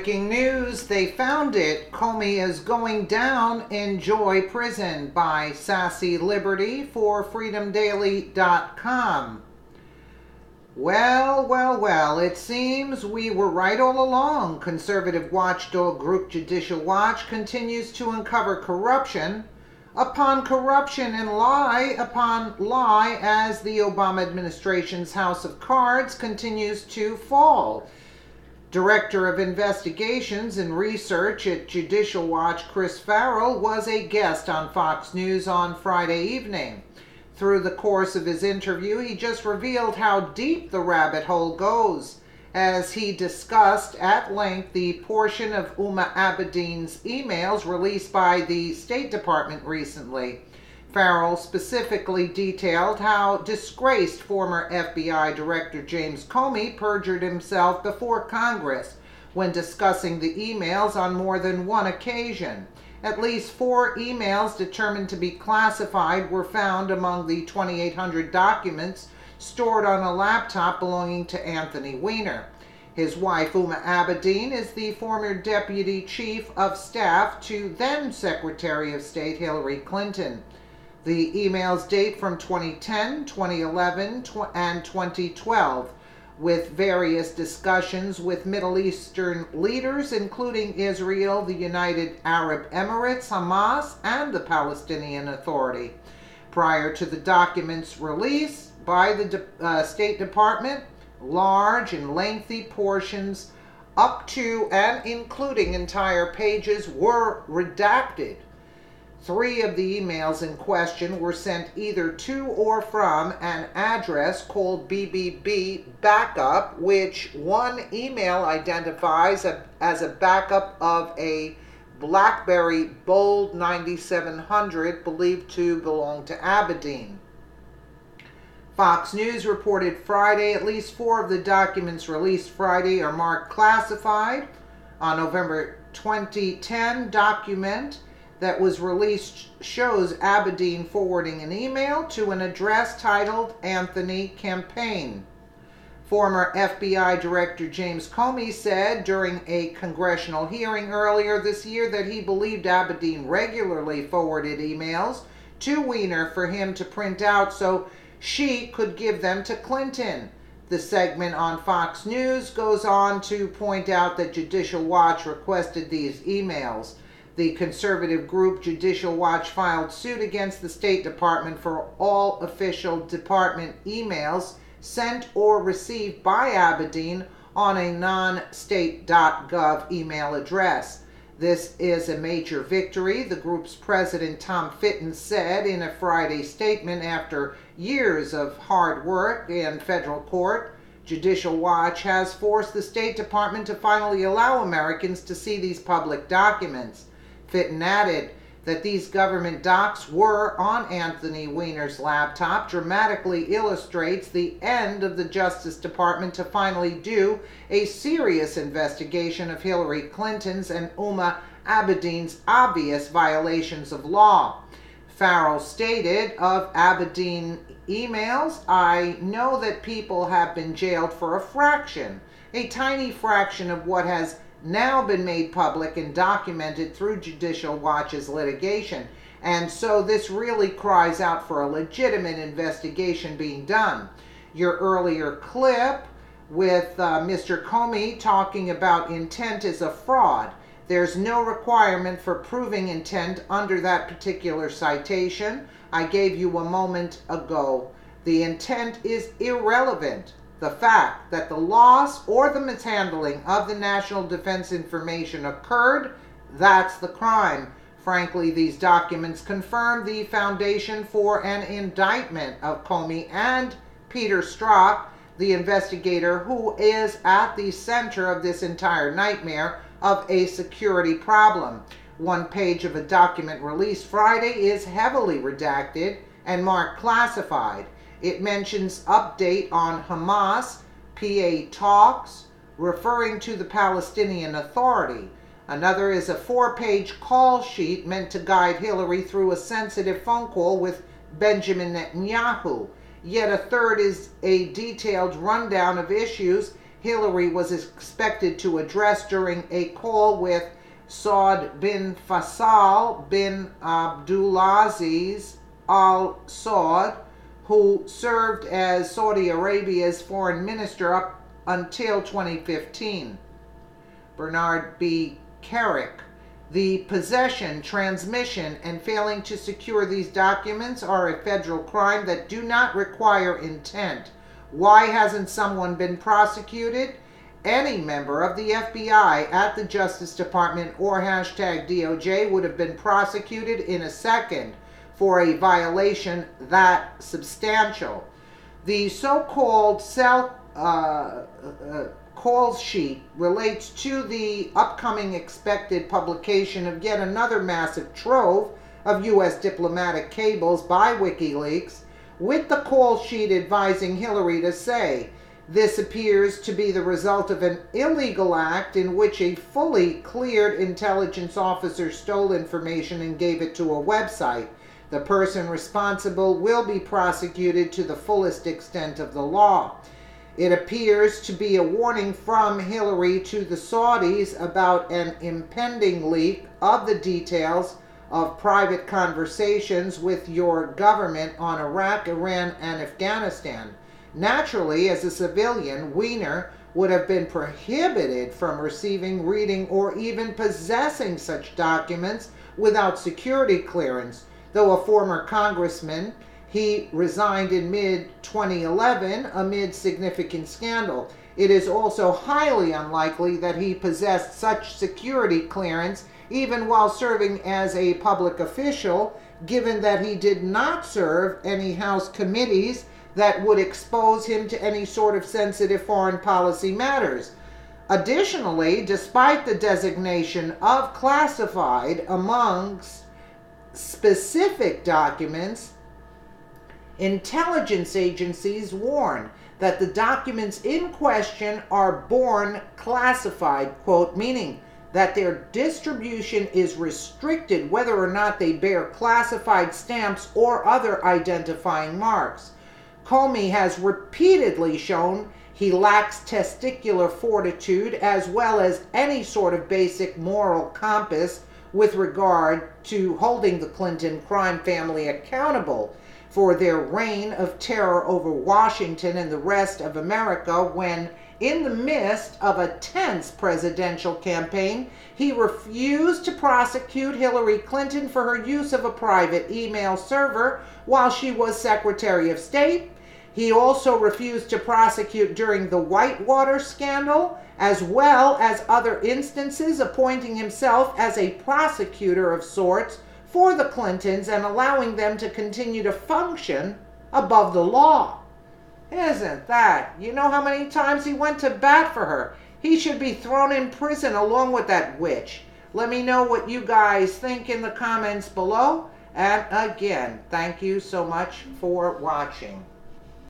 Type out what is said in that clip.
Breaking news, they found it. Comey is going down. Enjoy prison by Sassy Liberty for freedomdaily.com. Well, it seems we were right all along. Conservative watchdog group Judicial Watch continues to uncover corruption upon corruption and lie upon lie as the Obama administration's house of cards continues to fall. Director of Investigations and Research at Judicial Watch, Chris Farrell, was a guest on Fox News on Friday evening. Through the course of his interview, he just revealed how deep the rabbit hole goes, as he discussed at length the portion of Abedin's emails released by the State Department recently. Farrell specifically detailed how disgraced former FBI Director James Comey perjured himself before Congress when discussing the emails on more than one occasion. At least 4 emails determined to be classified were found among the 2,800 documents stored on a laptop belonging to Anthony Weiner. His wife, Abedin, is the former Deputy Chief of Staff to then Secretary of State Hillary Clinton. The emails date from 2010, 2011, and 2012, with various discussions with Middle Eastern leaders, including Israel, the United Arab Emirates, Hamas, and the Palestinian Authority. Prior to the documents' release by the State Department, large and lengthy portions up to and including entire pages were redacted. 3 of the emails in question were sent either to or from an address called BBB Backup, which one email identifies as a backup of a BlackBerry Bold 9700 believed to belong to Abedin. Fox News reported Friday at least 4 of the documents released Friday are marked classified. On November 2010 document that was released shows Abedin forwarding an email to an address titled Anthony Campaign. Former FBI Director James Comey said during a congressional hearing earlier this year that he believed Abedin regularly forwarded emails to Weiner for him to print out so she could give them to Clinton. The segment on Fox News goes on to point out that Judicial Watch requested these emails. The conservative group Judicial Watch filed suit against the State Department for all official department emails sent or received by Abedin on a non-state.gov email address. This is a major victory, the group's president Tom Fitton said in a Friday statement after years of hard work in federal court. Judicial Watch has forced the State Department to finally allow Americans to see these public documents. Fitton added that these government docs were on Anthony Weiner's laptop dramatically illustrates the end of the Justice Department to finally do a serious investigation of Hillary Clinton's and Abedin's obvious violations of law. Farrell stated of Abedin emails, "I know that people have been jailed for a tiny fraction of what has now been made public and documented through Judicial Watch's litigation, and so this really cries out for a legitimate investigation being done." Your earlier clip with Mr. Comey talking about intent is a fraud. There's no requirement for proving intent under that particular citation I gave you a moment ago. The intent is irrelevant. The fact that the loss or the mishandling of the national defense information occurred, that's the crime. Frankly, these documents confirm the foundation for an indictment of Comey and Peter Strzok, the investigator who is at the center of this entire nightmare of a security problem. One page of a document released Friday is heavily redacted and marked classified. It mentions update on Hamas, PA talks, referring to the Palestinian Authority. Another is a 4-page call sheet meant to guide Hillary through a sensitive phone call with Benjamin Netanyahu. Yet a third is a detailed rundown of issues Hillary was expected to address during a call with Saud bin Faisal bin Abdulaziz Al Saud, who served as Saudi Arabia's foreign minister up until 2015. Bernard B. Carrick. The possession, transmission, and failing to secure these documents are a federal crime that do not require intent. Why hasn't someone been prosecuted? Any member of the FBI at the Justice Department or #DOJ would have been prosecuted in a second for a violation that substantial. The so-called calls sheet relates to the upcoming expected publication of yet another massive trove of U.S. diplomatic cables by WikiLeaks, with the call sheet advising Hillary to say, "This appears to be the result of an illegal act in which a fully cleared intelligence officer stole information and gave it to a website. The person responsible will be prosecuted to the fullest extent of the law." It appears to be a warning from Hillary to the Saudis about an impending leak of the details of private conversations with your government on Iraq, Iran, and Afghanistan. Naturally, as a civilian, Weiner would have been prohibited from receiving, reading, or even possessing such documents without security clearance. Though a former congressman, he resigned in mid-2011 amid significant scandal. It is also highly unlikely that he possessed such security clearance even while serving as a public official, given that he did not serve any House committees that would expose him to any sort of sensitive foreign policy matters. Additionally, despite the designation of classified amongst specific documents, intelligence agencies warn that the documents in question are born classified, quote, meaning that their distribution is restricted whether or not they bear classified stamps or other identifying marks. Comey has repeatedly shown he lacks testicular fortitude as well as any sort of basic moral compass with regard to holding the Clinton crime family accountable for their reign of terror over Washington and the rest of America when, in the midst of a tense presidential campaign, he refused to prosecute Hillary Clinton for her use of a private email server while she was Secretary of State. He also refused to prosecute during the Whitewater scandal, as well as other instances, appointing himself as a prosecutor of sorts for the Clintons and allowing them to continue to function above the law. Isn't that? You know how many times he went to bat for her? He should be thrown in prison along with that witch. Let me know what you guys think in the comments below. And again, thank you so much for watching.